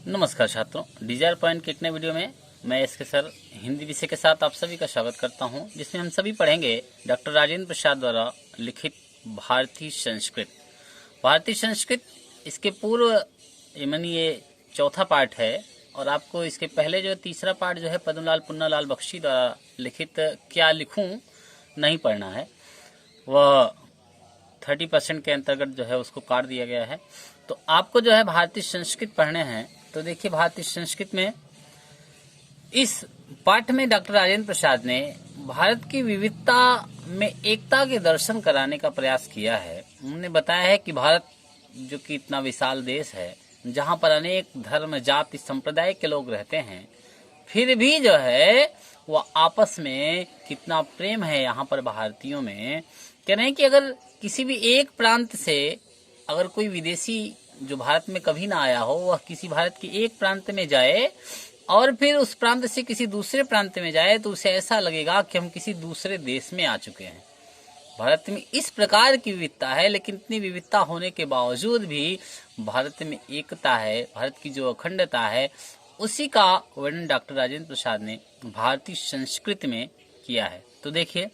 नमस्कार छात्रों, Dzire point के एक नए वीडियो में मैं एस के सर हिंदी विषय के साथ आप सभी का स्वागत करता हूं, जिसमें हम सभी पढ़ेंगे डॉक्टर राजेंद्र प्रसाद द्वारा लिखित भारतीय संस्कृत। भारतीय संस्कृत इसके पूर्व यानी ये चौथा पार्ट है और आपको इसके पहले जो तीसरा पार्ट जो है पद्मलाल पुन्नालाल बख्शी द्वारा लिखित क्या लिखूं नहीं पढ़ना है। वह 30% के अंतर्गत जो है उसको काट दिया गया है। तो आपको जो है भारतीय संस्कृत पढ़ने हैं। तो देखिए, भारतीय संस्कृत में इस पाठ में डॉक्टर राजेंद्र प्रसाद ने भारत की विविधता में एकता के दर्शन कराने का प्रयास किया है। उन्होंने बताया है कि भारत जो कि इतना विशाल देश है, जहां पर अनेक धर्म जाति संप्रदाय के लोग रहते हैं, फिर भी जो है वो आपस में कितना प्रेम है यहाँ पर भारतीयों में। कह रहे हैं कि अगर किसी भी एक प्रांत से अगर कोई विदेशी जो भारत में कभी ना आया हो, वह किसी भारत की एक प्रांत में जाए और फिर उस प्रांत से किसी दूसरे प्रांत में जाए, तो उसे ऐसा लगेगा कि हम किसी दूसरे देश में आ चुके हैं। भारत में इस प्रकार की विविधता है, लेकिन इतनी विविधता होने के बावजूद भी भारत में एकता है, भारत की जो अखंडता है, उसी का वर्णन डॉक्टर राजेंद्र प्रसाद ने भारतीय संस्कृत में किया है। तो देखिए,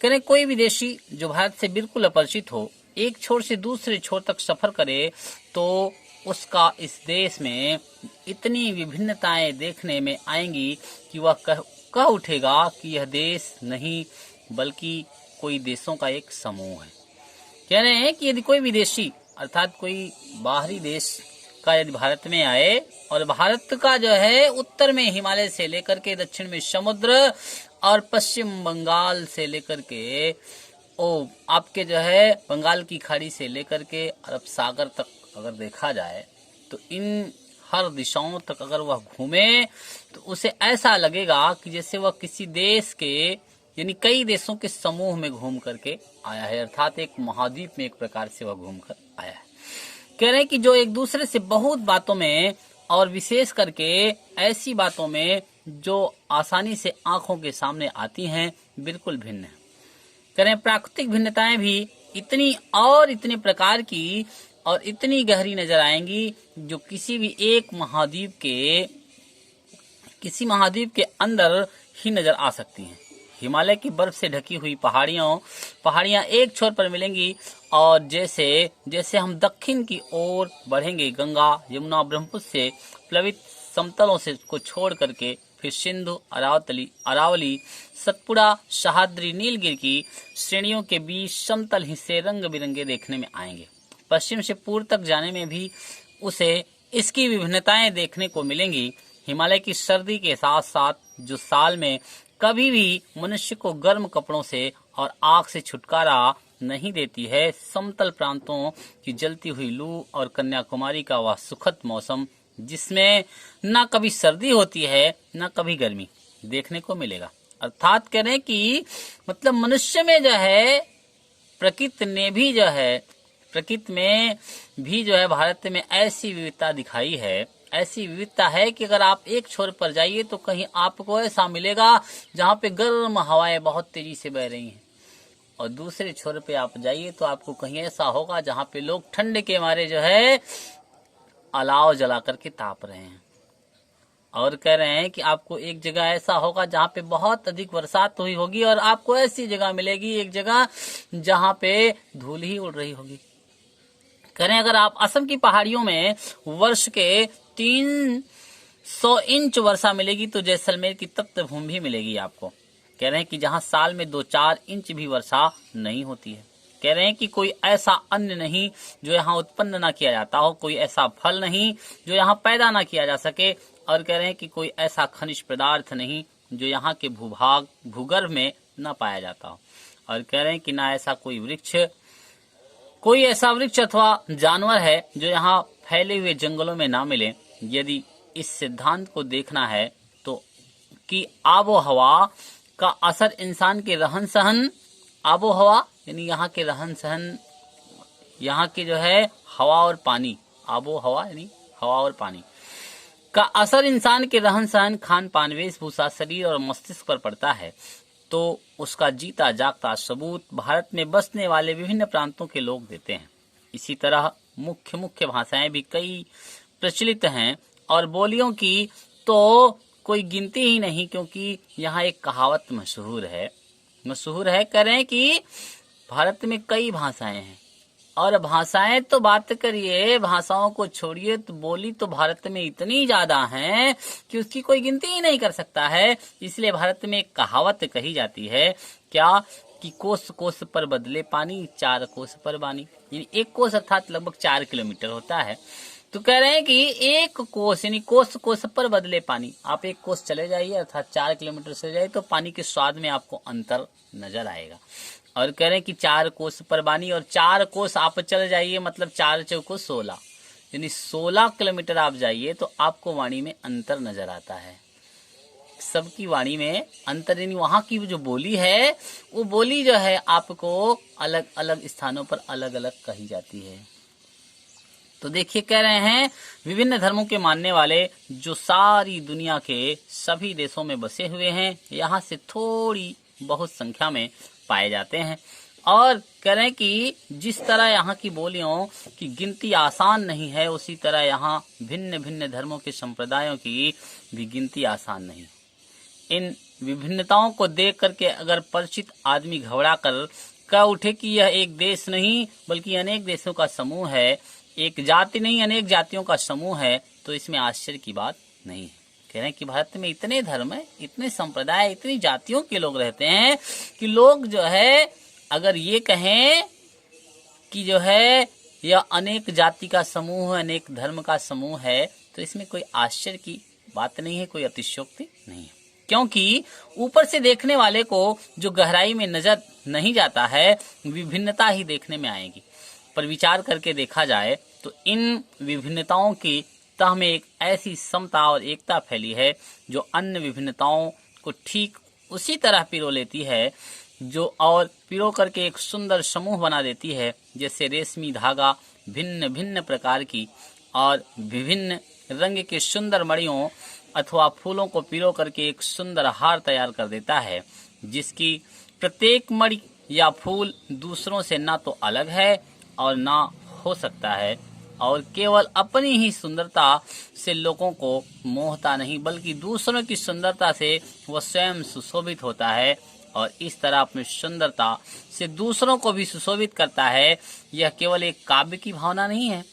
कह रहे कोई विदेशी जो भारत से बिल्कुल अपरिचित हो, एक छोर से दूसरे छोर तक सफर करे, तो उसका इस देश में इतनी विभिन्नताएं देखने में आएंगी कि वह कह उठेगा कि यह देश नहीं बल्कि कोई देशों का एक समूह है। कह रहे हैं कि यदि कोई विदेशी अर्थात कोई बाहरी देश का यदि भारत में आए और भारत का जो है उत्तर में हिमालय से लेकर के दक्षिण में समुद्र और पश्चिम बंगाल से लेकर के आपके जो है बंगाल की खाड़ी से लेकर के अरब सागर तक अगर देखा जाए, तो इन हर दिशाओं तक अगर वह घूमे तो उसे ऐसा लगेगा कि जैसे वह किसी देश के यानी कई देशों के समूह में घूम करके आया है, अर्थात एक महाद्वीप में एक प्रकार से वह घूम कर आया है। कह रहे हैं कि जो एक दूसरे से बहुत बातों में और विशेष करके ऐसी बातों में जो आसानी से आंखों के सामने आती हैं, बिल्कुल भिन्न है। कह रहे हैं प्राकृतिक भिन्नताएं भी इतने प्रकार की और इतनी गहरी नजर आएंगी जो किसी महाद्वीप के अंदर ही नजर आ सकती हैं। हिमालय की बर्फ से ढकी हुई पहाड़ियां एक छोर पर मिलेंगी और जैसे जैसे हम दक्षिण की ओर बढ़ेंगे, गंगा यमुना ब्रह्मपुत्र से प्लावित समतलों से को छोड़ करके फिर सिंधु अरावली सतपुड़ा सह्याद्री नीलगिरी की श्रेणियों के बीच समतल हिस्से रंग बिरंगे देखने में आएंगे। पश्चिम से पूर्व तक जाने में भी उसे इसकी विभिन्नताएं देखने को मिलेंगी। हिमालय की सर्दी के साथ साथ जो साल में कभी भी मनुष्य को गर्म कपड़ों से और आग से छुटकारा नहीं देती है, समतल प्रांतों की जलती हुई लू और कन्याकुमारी का वह सुखद मौसम, जिसमें न कभी सर्दी होती है न कभी गर्मी, देखने को मिलेगा। अर्थात कह रहे हैं कि मतलब मनुष्य में जो है प्रकृति में भी जो है भारत में ऐसी विविधता दिखाई है, ऐसी विविधता है कि अगर आप एक छोर पर जाइए तो कहीं आपको ऐसा मिलेगा जहां पे गर्म हवाएं बहुत तेजी से बह रही हैं, और दूसरे छोर पे आप जाइए तो आपको कहीं ऐसा होगा जहां पे लोग ठंड के मारे जो है अलाव जला करके ताप रहे हैं। और कह रहे हैं कि आपको एक जगह ऐसा होगा जहां पे बहुत अधिक बरसात हुई होगी और आपको ऐसी जगह मिलेगी एक जगह जहां पे धूल ही उड़ रही होगी। कह रहे हैं अगर आप असम की पहाड़ियों में वर्ष के 300 इंच वर्षा मिलेगी तो जैसलमेर की तप्त भूमि भी मिलेगी आपको। कह रहे हैं कि जहां साल में 2-4 इंच भी वर्षा नहीं होती है। कह रहे हैं कि कोई ऐसा अन्न नहीं जो यहाँ उत्पन्न ना किया जाता हो, कोई ऐसा फल नहीं जो यहाँ पैदा ना किया जा सके, और कह रहे हैं कि कोई ऐसा खनिज पदार्थ नहीं जो यहाँ के भूगर्भ में न पाया जाता हो, और कह रहे हैं कि ना ऐसा कोई ऐसा वृक्ष अथवा जानवर है जो यहाँ फैले हुए जंगलों में ना मिले। यदि इस सिद्धांत को देखना है तो कि आबो हवा का असर इंसान के रहन सहन, आबो हवा यानी यहाँ के रहन सहन, यहाँ के जो है हवा और पानी, आबो हवा यानी हवा और पानी का असर इंसान के रहन सहन, खान पान, वेशभूषा, शरीर और मस्तिष्क पर पड़ता है, तो उसका जीता जागता सबूत भारत में बसने वाले विभिन्न प्रांतों के लोग देते हैं। इसी तरह मुख्य भाषाएं भी कई प्रचलित हैं और बोलियों की तो कोई गिनती ही नहीं, क्योंकि यहाँ एक कहावत मशहूर है। कह रहे हैं कि भारत में कई भाषाएं हैं, और भाषाएं तो बात करिए, भाषाओं को छोड़िए, तो बोली तो भारत में इतनी ज्यादा हैं कि उसकी कोई गिनती ही नहीं कर सकता है। इसलिए भारत में एक कहावत कही जाती है, क्या कि कोस कोस पर बदले पानी, 4 कोस पर बानी। यानी 1 कोस अर्थात लगभग 4 किलोमीटर होता है। तो कह रहे हैं कि 1 कोस यानी कोस कोस पर बदले पानी। आप 1 कोस चले जाइए अर्थात 4 किलोमीटर से जाइए तो पानी के स्वाद में आपको अंतर नजर आएगा। और कह रहे हैं कि 4 कोस पर बानी, और 4 कोस आप चल जाइए मतलब 4 चौको 16, यानी 16 किलोमीटर आप जाइए तो आपको वाणी में अंतर नजर आता है। सबकी वाणी में अंतर, यानी वहां की जो बोली है वो बोली जो है आपको अलग अलग स्थानों पर अलग अलग कही जाती है। तो देखिए, कह रहे हैं विभिन्न धर्मों के मानने वाले जो सारी दुनिया के सभी देशों में बसे हुए हैं, यहाँ से थोड़ी बहुत संख्या में पाए जाते हैं। और कह रहे हैं कि जिस तरह यहाँ की बोलियों की गिनती आसान नहीं है, उसी तरह यहाँ भिन्न भिन्न धर्मों के संप्रदायों की भी गिनती आसान नहीं। इन विभिन्नताओं को देख करके अगर परिचित आदमी घबरा कर कह उठे कि यह एक देश नहीं बल्कि अनेक देशों का समूह है, एक जाति नहीं अनेक जातियों का समूह है, तो इसमें आश्चर्य की बात नहीं है। कह रहे हैं कि भारत में इतने धर्म है, इतने संप्रदाय, इतनी जातियों के लोग रहते हैं कि लोग जो है अगर ये कहें कि जो है यह अनेक जाति का समूह है, अनेक धर्म का समूह है, तो इसमें कोई आश्चर्य की बात नहीं है, कोई अतिशयोक्ति नहीं है। क्योंकि ऊपर से देखने वाले को जो गहराई में नजर नहीं जाता है, विभिन्नता ही देखने में आएगी। पर विचार करके देखा जाए तो इन विभिन्नताओं की तह में एक ऐसी समता और एकता फैली है जो अन्य विभिन्नताओं को ठीक उसी तरह पिरो लेती है, जो और पिरो करके एक सुंदर समूह बना देती है, जैसे रेशमी धागा भिन्न भिन्न प्रकार की और विभिन्न रंग के सुंदर मणियों अथवा फूलों को पिरो करके एक सुंदर हार तैयार कर देता है, जिसकी प्रत्येक मणि या फूल दूसरों से ना तो अलग है और ना हो सकता है, और केवल अपनी ही सुंदरता से लोगों को मोहता नहीं बल्कि दूसरों की सुंदरता से वह स्वयं सुशोभित होता है, और इस तरह अपनी सुंदरता से दूसरों को भी सुशोभित करता है। यह केवल एक काव्य की भावना नहीं है,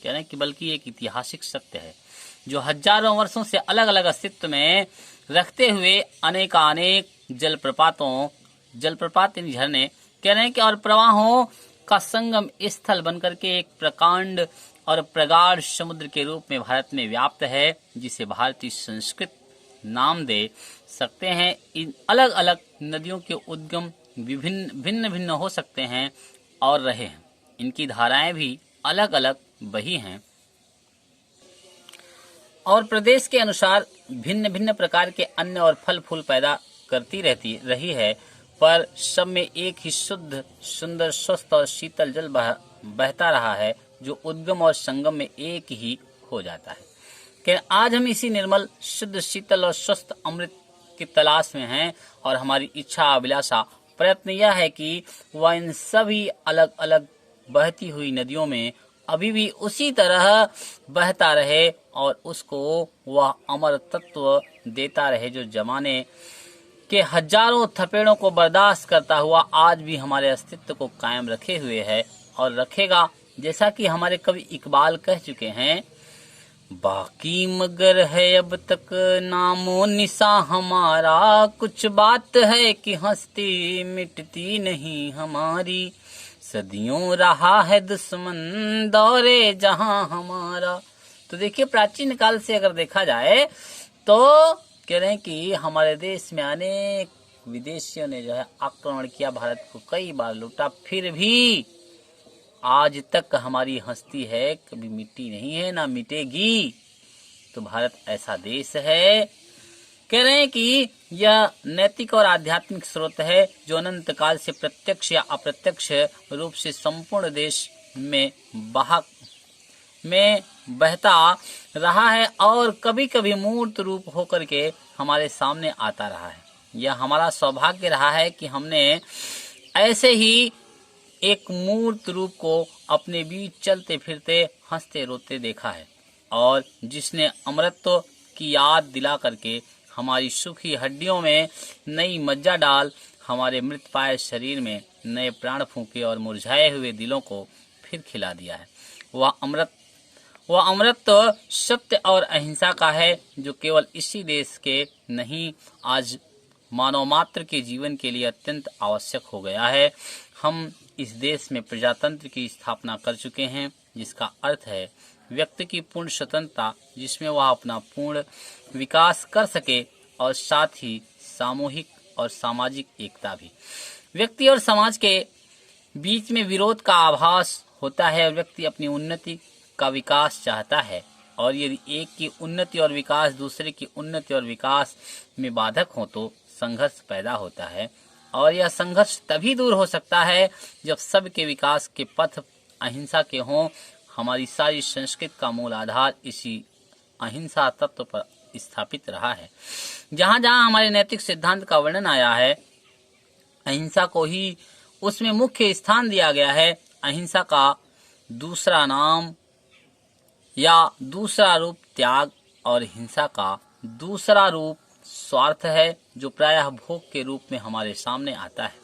कह रहे हैं कि बल्कि एक ऐतिहासिक सत्य है जो हजारों वर्षों से अलग अलग अस्तित्व में रखते हुए अनेकानेक जलप्रपात इन झरने कह रहे हैं कि और प्रवाहों का संगम स्थल बनकर के एक प्रकांड और प्रगाढ़ समुद्र के रूप में भारत में व्याप्त है, जिसे भारतीय संस्कृत नाम दे सकते हैं। इन अलग अलग नदियों के उद्गम भिन्न भिन्न हो सकते हैं और रहे हैं, इनकी धाराएं भी अलग अलग बही हैं और प्रदेश के अनुसार भिन्न भिन्न प्रकार के अन्न और फल फूल पैदा करती रही है, पर सब में एक ही शुद्ध सुंदर स्वस्थ और शीतल जल बहता रहा है, जो उद्गम और संगम में एक ही हो जाता है। कि आज हम इसी निर्मल शुद्ध शीतल और स्वस्थ अमृत की तलाश में हैं, और हमारी इच्छा अभिलाषा प्रयत्न यह है कि वह इन सभी अलग अलग बहती हुई नदियों में अभी भी उसी तरह बहता रहे और उसको वह अमर तत्व देता रहे, जो जमाने के हजारों थपेड़ों को बर्दाश्त करता हुआ आज भी हमारे अस्तित्व को कायम रखे हुए है और रखेगा। जैसा कि हमारे कवि इकबाल कह चुके हैं, बाकी मगर है अब तक नामो निशा हमारा, कुछ बात है कि हंसती मिटती नहीं हमारी, सदियों रहा है दुश्मन दौरे जहां हमारा। तो देखिए, प्राचीन काल से अगर देखा जाए तो कह रहे हैं कि हमारे देश में अनेक विदेशियों ने जो है आक्रमण किया, भारत को कई बार लूटा, फिर भी आज तक हमारी हस्ती है, कभी मिट्टी नहीं है ना मिटेगी। तो भारत ऐसा देश है, कह रहे हैं कि यह नैतिक और आध्यात्मिक स्रोत है जो अनंत काल से प्रत्यक्ष या अप्रत्यक्ष रूप से संपूर्ण देश में बहता रहा है और कभी कभी मूर्त रूप होकर के हमारे सामने आता रहा है। यह हमारा सौभाग्य रहा है कि हमने ऐसे ही एक मूर्त रूप को अपने बीच चलते फिरते हंसते रोते देखा है। और जिसने अमृतत्व की याद दिला करके हमारी सूखी हड्डियों में नई मज्जा डाल हमारे मृतप्राय शरीर में नए प्राण फूंके और मुरझाए हुए दिलों को फिर खिला दिया है। वह अमृत तो सत्य और अहिंसा का है, जो केवल इसी देश के नहीं आज मानव मात्र के जीवन के लिए अत्यंत आवश्यक हो गया है। हम इस देश में प्रजातंत्र की स्थापना कर चुके हैं, जिसका अर्थ है व्यक्ति की पूर्ण स्वतंत्रता, जिसमें वह अपना पूर्ण विकास कर सके, और साथ ही सामूहिक और सामाजिक एकता भी। व्यक्ति और समाज के बीच में विरोध का आभास होता है और व्यक्ति अपनी उन्नति का विकास चाहता है, और यदि एक की उन्नति और विकास दूसरे की उन्नति और विकास में बाधक हो तो संघर्ष पैदा होता है। और यह संघर्ष तभी दूर हो सकता है जब सबके विकास के पथ अहिंसा के हों। हमारी सारी संस्कृति का मूल आधार इसी अहिंसा तत्व पर स्थापित रहा है। जहाँ जहाँ हमारे नैतिक सिद्धांत का वर्णन आया है, अहिंसा को ही उसमें मुख्य स्थान दिया गया है। अहिंसा का दूसरा नाम या दूसरा रूप त्याग और हिंसा का दूसरा रूप स्वार्थ है, जो प्रायः भोग के रूप में हमारे सामने आता है।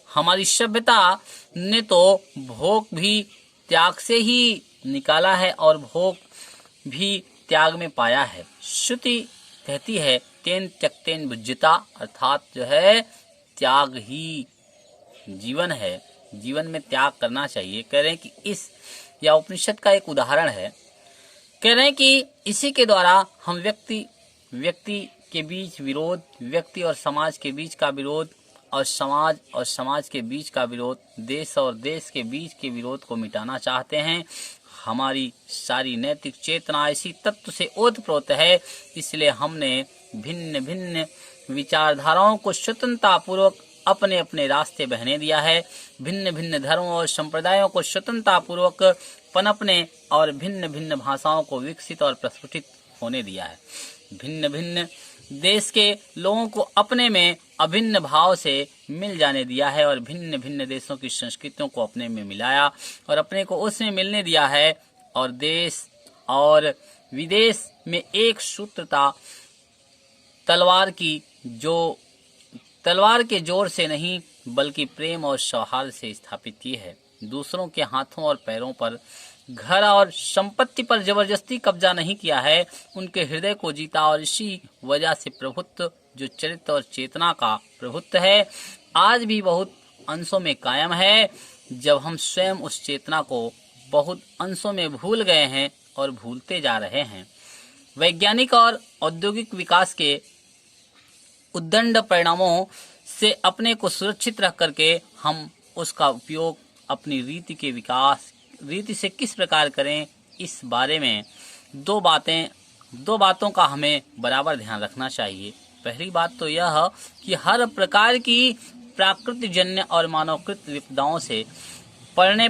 हमारी सभ्यता ने तो भोग भी त्याग से ही निकाला है और भोग भी त्याग में पाया है। श्रुति कहती है तेन त्यक्तेन भुज्यता, अर्थात जो है त्याग ही जीवन है, जीवन में त्याग करना चाहिए। कह रहे हैं कि इस या उपनिषद का एक उदाहरण है। कह रहे हैं कि इसी के द्वारा हम व्यक्ति के बीच विरोध, व्यक्ति और समाज के बीच का विरोध, और समाज के बीच का विरोध, देश और देश के बीच के विरोध को मिटाना चाहते हैं। हमारी सारी नैतिक चेतना इसी तत्व से ओतप्रोत है। इसलिए हमने भिन्न भिन्न विचारधाराओं को स्वतंत्रता पूर्वक अपने अपने रास्ते बहने दिया है। भिन्न भिन्न धर्मों और संप्रदायों को स्वतंत्रता पूर्वक पनपने और भिन्न भिन्न भाषाओं को विकसित और प्रस्फुटित होने दिया है। भिन्न भिन्न देश के लोगों को अपने में अभिन्न भाव से मिल जाने दिया है और भिन्न भिन्न देशों की संस्कृतियों को अपने में मिलाया और अपने को उसमें मिलने दिया है। और देश और विदेश में एक सूत्रता तलवार के जोर से नहीं बल्कि प्रेम और सौहार्द से स्थापित की है। दूसरों के हाथों और पैरों पर, घर और संपत्ति पर जबरदस्ती कब्जा नहीं किया है, उनके हृदय को जीता और इसी वजह से प्रभुत्व, जो चरित्र और चेतना का प्रभुत्व है, आज भी बहुत अंशों में कायम है। जब हम स्वयं उस चेतना को बहुत अंशों में भूल गए हैं और भूलते जा रहे हैं। वैज्ञानिक और औद्योगिक विकास के उद्दंड परिणामों से अपने को सुरक्षित रख करके हम उसका उपयोग अपनी रीति से किस प्रकार करें, इस बारे में दो बातों का हमें बराबर ध्यान रखना चाहिए। पहली बात तो यह कि हर प्रकार की प्राकृतिक जन्य और मानवकृत विपदाओं से पढ़ने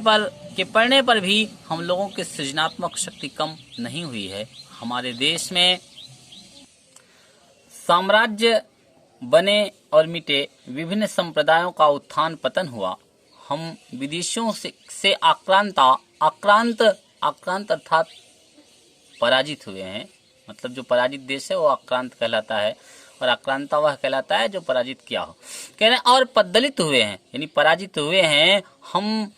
पर भी हम लोगों की सृजनात्मक शक्ति कम नहीं हुई है। हमारे देश में साम्राज्य बने और मिटे, विभिन्न संप्रदायों का उत्थान पतन हुआ। हम विदेशियों से आक्रांत अर्थात पराजित हुए हैं। मतलब जो पराजित देश है वो आक्रांत कहलाता है और आक्रांता वह कहलाता है जो पराजित किया हो। कह रहे हैं और पद्दलित हुए हैं, यानी पराजित हुए हैं हम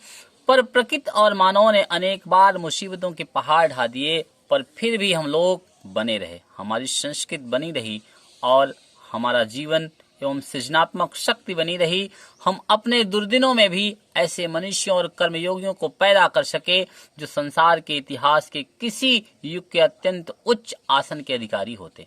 पर। प्रकृति और मानव ने अनेक बार मुसीबतों के पहाड़ ढा दिए, पर फिर भी हम लोग बने रहे। हमारी संस्कृति बनी रही और हमारा जीवन एवं सृजनात्मक शक्ति बनी रही। हम अपने दुर्दिनों में भी ऐसे मनुष्यों और कर्मयोगियों को पैदा कर सके जो संसार के इतिहास के किसी युग के अत्यंत उच्च आसन के अधिकारी होते।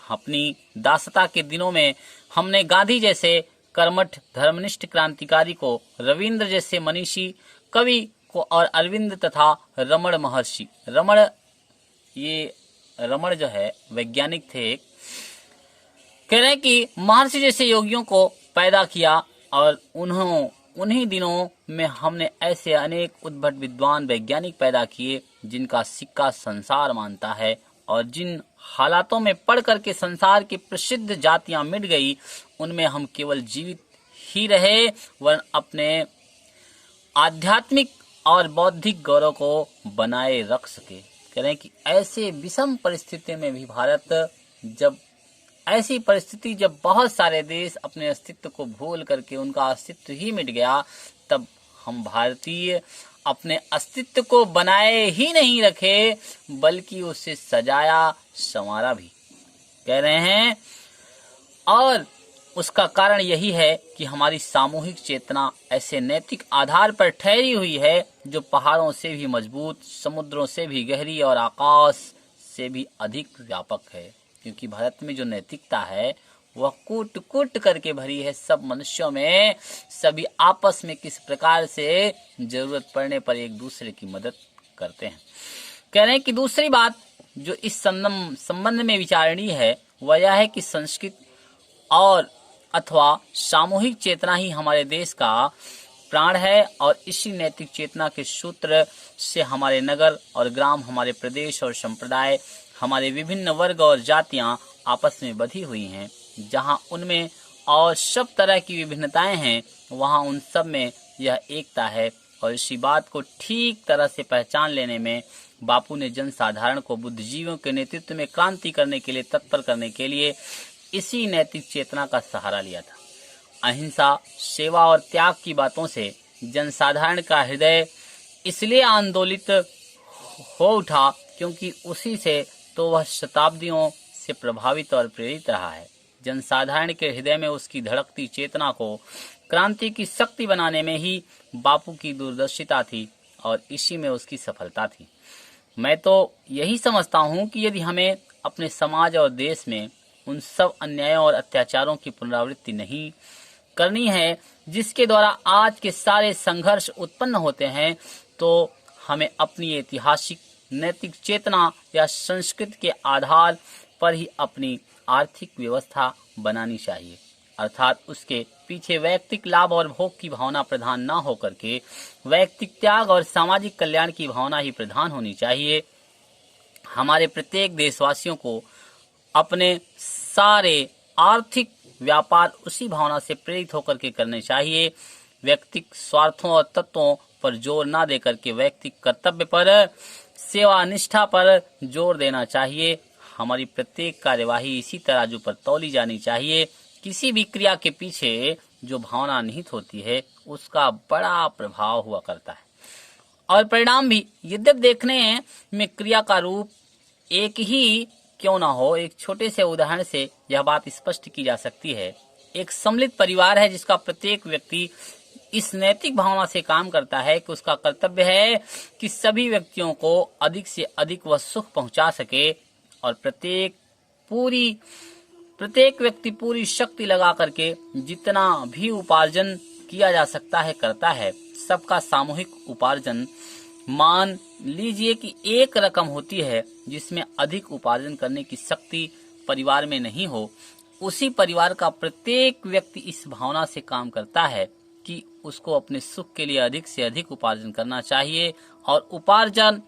अपनी दासता के दिनों में हमने गांधी जैसे कर्मठ धर्मनिष्ठ क्रांतिकारी को, रविंद्र जैसे मनीषी कवि को और अरविंद तथा रमण महर्षि, रमण जो है वैज्ञानिक थे, कह रहे हैं कि महर्षि जैसे योगियों को पैदा किया। और उन्हीं दिनों में हमने ऐसे अनेक उद्भट विद्वान वैज्ञानिक पैदा किए जिनका सिक्का संसार मानता है और जिन हालातों में पढ़ करके संसार की प्रसिद्ध जातियां मिट गई, उनमें हम केवल जीवित ही रहे, वरन अपने आध्यात्मिक और बौद्धिक गौरव को बनाए रख सके। कह रहे हैं कि ऐसे विषम परिस्थिति में भी जब बहुत सारे देश अपने अस्तित्व को भूल करके उनका अस्तित्व ही मिट गया, तब हम भारतीय अपने अस्तित्व को बनाए ही नहीं रखे बल्कि उसे सजाया संवारा भी। कह रहे हैं और उसका कारण यही है कि हमारी सामूहिक चेतना ऐसे नैतिक आधार पर ठहरी हुई है जो पहाड़ों से भी मजबूत, समुद्रों से भी गहरी और आकाश से भी अधिक व्यापक है। क्योंकि भारत में जो नैतिकता है वह कूट कूट करके भरी है। सब मनुष्यों में सभी आपस में किस प्रकार से जरूरत पड़ने पर एक दूसरे की मदद करते हैं। कह रहे हैं कि दूसरी बात जो इस संबंध में विचारणीय है वह यह है कि संस्कृत और अथवा सामूहिक चेतना ही हमारे देश का प्राण है और इसी नैतिक चेतना के सूत्र से हमारे नगर और ग्राम, हमारे प्रदेश और संप्रदाय, हमारे विभिन्न वर्ग और जातियां आपस में बंधी हुई हैं। जहां उनमें और सब तरह की विभिन्नताएं हैं वहां उन सब में यह एकता है। और इसी बात को ठीक तरह से पहचान लेने में बापू ने जनसाधारण को बुद्धिजीवियों के नेतृत्व में क्रांति करने के लिए तत्पर करने के लिए इसी नैतिक चेतना का सहारा लिया था। अहिंसा, सेवा और त्याग की बातों से जनसाधारण का हृदय इसलिए आंदोलित हो उठा क्योंकि उसी से तो वह शताब्दियों से प्रभावित और प्रेरित रहा है। जनसाधारण के हृदय में उसकी धड़कती चेतना को क्रांति की शक्ति बनाने में ही बापू की दूरदर्शिता थी और इसी में उसकी सफलता थी। मैं तो यही समझता हूँ कि यदि हमें अपने समाज और देश में उन सब अन्यायों और अत्याचारों की पुनरावृत्ति नहीं करनी है जिसके द्वारा आज के सारे संघर्ष उत्पन्न होते हैं, तो हमें अपनी ऐतिहासिक नैतिक चेतना या संस्कृति के आधार पर ही अपनी आर्थिक व्यवस्था बनानी चाहिए। अर्थात उसके पीछे वैयक्तिक लाभ और भोग की भावना प्रधान न होकर के वैयक्तिक त्याग और सामाजिक कल्याण की भावना ही प्रधान होनी चाहिए। हमारे प्रत्येक देशवासियों को अपने सारे आर्थिक व्यापार उसी भावना से प्रेरित होकर के करने चाहिए। व्यक्तिक स्वार्थों और तत्वों पर जोर न देकर के वैयक्तिक कर्तव्य पर, सेवा निष्ठा पर जोर देना चाहिए। हमारी प्रत्येक कार्यवाही इसी तराजू पर तौली जानी चाहिए। किसी भी क्रिया के पीछे जो भावना निहित होती है उसका बड़ा प्रभाव हुआ करता है और परिणाम भी। यद्यप देखने में क्रिया का रूप एक ही क्यों ना हो, एक छोटे से उदाहरण से यह बात स्पष्ट की जा सकती है। एक सम्मिलित परिवार है जिसका प्रत्येक व्यक्ति इस नैतिक भावना से काम करता है कि उसका कर्तव्य है कि सभी व्यक्तियों को अधिक से अधिक वह सुख पहुंचा सके और प्रत्येक व्यक्ति पूरी शक्ति लगा करके जितना भी उपार्जन किया जा सकता है करता है। सबका सामूहिक उपार्जन मान लीजिए कि एक रकम होती है जिसमें अधिक उपार्जन करने की शक्ति परिवार में नहीं हो। उसी परिवार का प्रत्येक व्यक्ति इस भावना से काम करता है कि उसको अपने सुख के लिए अधिक से अधिक उपार्जन करना चाहिए और उपार्जन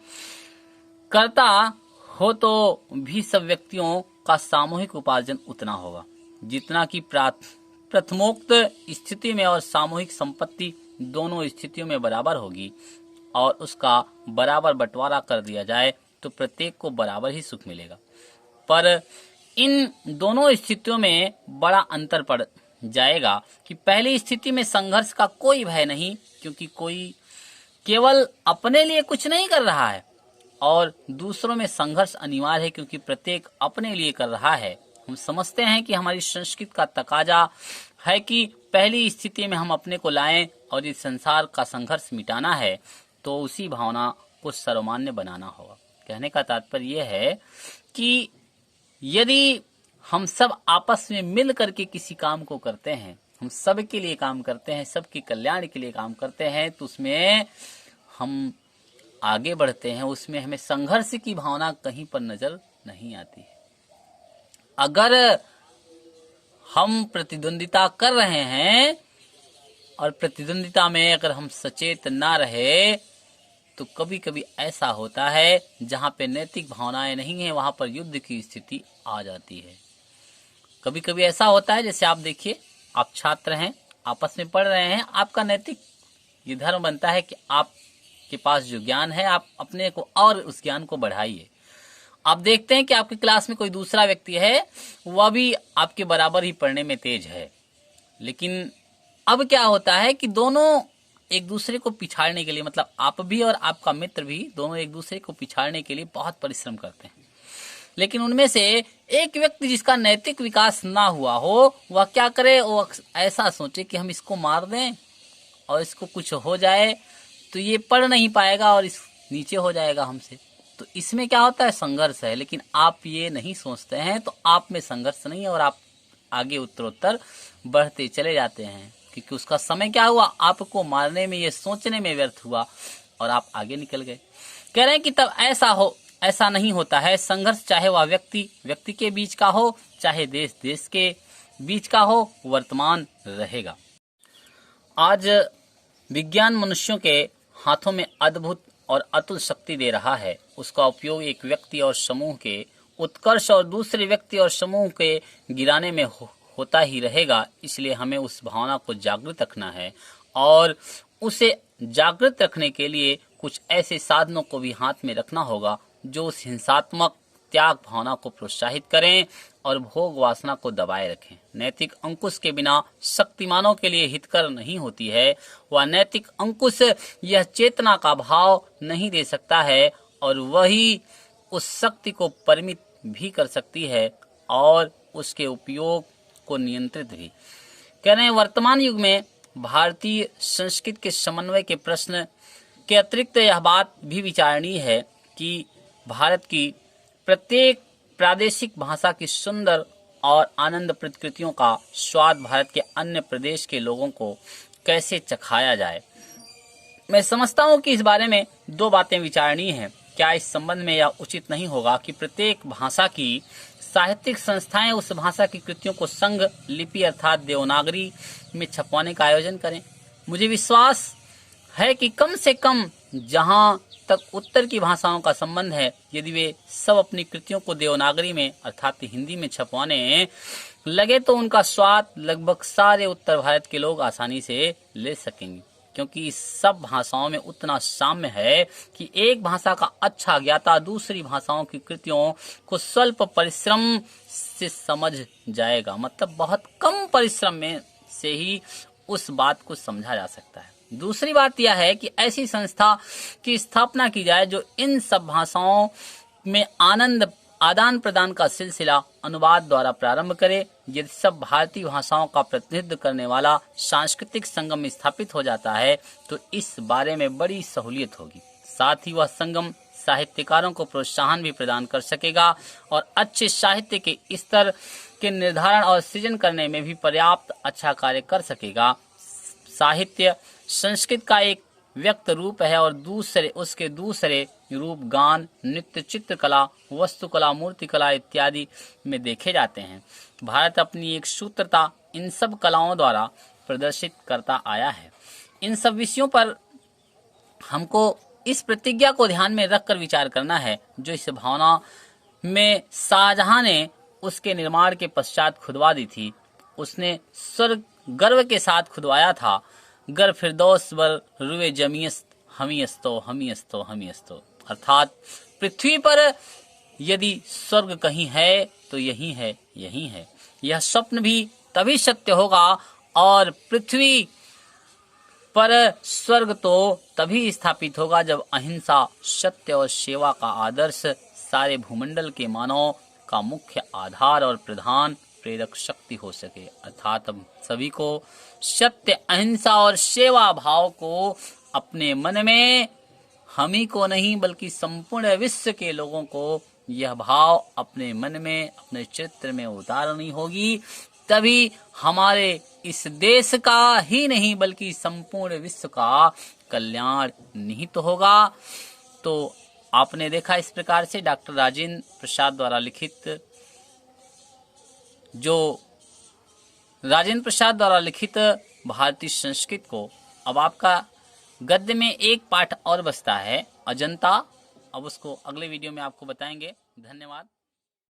करता हो तो भी सब व्यक्तियों का सामूहिक उपार्जन उतना होगा जितना कि प्रथमोक्त स्थिति में और सामूहिक संपत्ति दोनों स्थितियों में बराबर होगी और उसका बराबर बंटवारा कर दिया जाए तो प्रत्येक को बराबर ही सुख मिलेगा। पर इन दोनों स्थितियों में बड़ा अंतर पड़ जाएगा कि पहली स्थिति में संघर्ष का कोई भय नहीं क्योंकि कोई केवल अपने लिए कुछ नहीं कर रहा है और दूसरों में संघर्ष अनिवार्य है क्योंकि प्रत्येक अपने लिए कर रहा है। हम समझते हैं कि हमारी संस्कृति का तकाजा है कि पहली स्थिति में हम अपने को लाएं और इस संसार का संघर्ष मिटाना है, तो उसी भावना को सर्वमान्य बनाना होगा। कहने का तात्पर्य यह है कि यदि हम सब आपस में मिल करके किसी काम को करते हैं, हम सब के लिए काम करते हैं, सबके कल्याण के लिए काम करते हैं, तो उसमें हम आगे बढ़ते हैं, उसमें हमें संघर्ष की भावना कहीं पर नजर नहीं आती है। अगर हम प्रतिद्वंदिता कर रहे हैं और प्रतिद्वंदिता में अगर हम सचेत ना रहे तो कभी कभी ऐसा होता है जहां पे नैतिक भावनाएं नहीं है वहां पर युद्ध की स्थिति आ जाती है। कभी कभी ऐसा होता है, जैसे आप देखिए, आप छात्र हैं, आपस में पढ़ रहे हैं, आपका नैतिक ये धर्म बनता है कि आपके आपके पास जो ज्ञान है आप अपने को और उस ज्ञान को बढ़ाइए। आप देखते हैं कि आपकी क्लास में कोई दूसरा व्यक्ति है, वह भी आपके बराबर ही पढ़ने में तेज है, लेकिन अब क्या होता है कि दोनों एक दूसरे को पिछाड़ने के लिए, मतलब आप भी और आपका मित्र भी दोनों एक दूसरे को पिछाड़ने के लिए बहुत परिश्रम करते हैं। लेकिन उनमें से एक व्यक्ति जिसका नैतिक विकास ना हुआ हो, वह क्या करे, वो ऐसा सोचे कि हम इसको मार दें और इसको कुछ हो जाए तो ये पढ़ नहीं पाएगा और इस नीचे हो जाएगा हमसे। तो इसमें क्या होता है, संघर्ष है। लेकिन आप ये नहीं सोचते हैं तो आप में संघर्ष नहीं है और आप आगे उत्तरोत्तर बढ़ते चले जाते हैं, क्योंकि उसका समय क्या हुआ, आपको मारने में, ये सोचने में व्यर्थ हुआ और आप आगे निकल गए। कह रहे हैं कि तब ऐसा नहीं होता है। संघर्ष चाहे वह व्यक्ति के बीच का हो, चाहे देश के बीच का हो, वर्तमान रहेगा। आज विज्ञान मनुष्यों के हाथों में अद्भुत और अतुल शक्ति दे रहा है। उसका उपयोग एक व्यक्ति और समूह के उत्कर्ष और दूसरे व्यक्ति और समूह के गिराने में होता ही रहेगा। इसलिए हमें उस भावना को जागृत रखना है और उसे जागृत रखने के लिए कुछ ऐसे साधनों को भी हाथ में रखना होगा जो उस हिंसात्मक त्याग भावना को प्रोत्साहित करें और भोग वासना को दबाए रखें। नैतिक अंकुश के बिना शक्तिमानों के लिए हितकर नहीं होती है। वह नैतिक अंकुश यह चेतना का भाव नहीं दे सकता है और वही उस शक्ति को परिमित भी कर सकती है और उसके उपयोग को नियंत्रित भी। कह रहे हैं वर्तमान युग में भारतीय संस्कृति के समन्वय के प्रश्न के अतिरिक्त यह बात भी विचारणीय है कि भारत की प्रत्येक प्रादेशिक भाषा की सुंदर और आनंद प्रकृतियों का स्वाद भारत के अन्य प्रदेश के लोगों को कैसे चखाया जाए। मैं समझता हूं कि इस बारे में दो बातें विचारणीय हैं। क्या इस संबंध में यह उचित नहीं होगा कि प्रत्येक भाषा की साहित्यिक संस्थाएं उस भाषा की कृतियों को संघ लिपि अर्थात देवनागरी में छपवाने का आयोजन करें। मुझे विश्वास है कि कम से कम जहां तक उत्तर की भाषाओं का संबंध है, यदि वे सब अपनी कृतियों को देवनागरी में अर्थात हिंदी में छपवाने लगे तो उनका स्वाद लगभग सारे उत्तर भारत के लोग आसानी से ले सकेंगे, क्योंकि इस सब भाषाओं में उतना साम्य है कि एक भाषा का अच्छा ज्ञाता दूसरी भाषाओं की कृतियों को स्वल्प परिश्रम से समझ जाएगा। मतलब बहुत कम परिश्रम में से ही उस बात को समझा जा सकता है। दूसरी बात यह है कि ऐसी संस्था की स्थापना की जाए जो इन सब भाषाओं में आदान प्रदान का सिलसिला अनुवाद द्वारा प्रारंभ करे। यदि सब भारतीय भाषाओं का प्रतिनिधित्व करने वाला सांस्कृतिक संगम स्थापित हो जाता है तो इस बारे में बड़ी सहूलियत होगी। साथ ही वह संगम साहित्यकारों को प्रोत्साहन भी प्रदान कर सकेगा और अच्छे साहित्य के स्तर के निर्धारण और सृजन करने में भी पर्याप्त अच्छा कार्य कर सकेगा। साहित्य संस्कृत का एक व्यक्त रूप है और उसके दूसरे रूप गान, नृत्य, चित्रकला, वस्तुकला, मूर्तिकला इत्यादि में देखे जाते हैं। भारत अपनी एक सूत्रता इन सब कलाओं द्वारा प्रदर्शित करता आया है। इन सब विषयों पर हमको इस प्रतिज्ञा को ध्यान में रखकर विचार करना है जो इस भावना में शाहजहां ने उसके निर्माण के पश्चात खुदवा दी थी। उसने स्वर्ग गर्व के साथ खुदवाया था, गर फिरदौस वर रुए जमीयस्त हमीयस्तो हमीयस्तो हमीयस्तो, अर्थात पृथ्वी पर यदि स्वर्ग कहीं है तो यही है, यही है। यह स्वप्न भी तभी सत्य होगा और पृथ्वी पर स्वर्ग तो तभी स्थापित होगा जब अहिंसा, सत्य और सेवा का आदर्श सारे भूमंडल के मानव का मुख्य आधार और प्रधान प्रेरक शक्ति हो सके। अर्थात हम सभी को सत्य, अहिंसा और सेवा भाव को अपने मन में, हम ही को नहीं बल्कि संपूर्ण विश्व के लोगों को यह भाव अपने मन में, अपने चित्र में उतारनी होगी। तभी हमारे इस देश का ही नहीं बल्कि संपूर्ण विश्व का कल्याण निहित होगा। तो आपने देखा इस प्रकार से डॉक्टर राजेंद्र प्रसाद द्वारा लिखित भारतीय संस्कृत को, अब आपका गद्य में एक पाठ और बचता है, अजंता। अब उसको अगले वीडियो में आपको बताएंगे। धन्यवाद।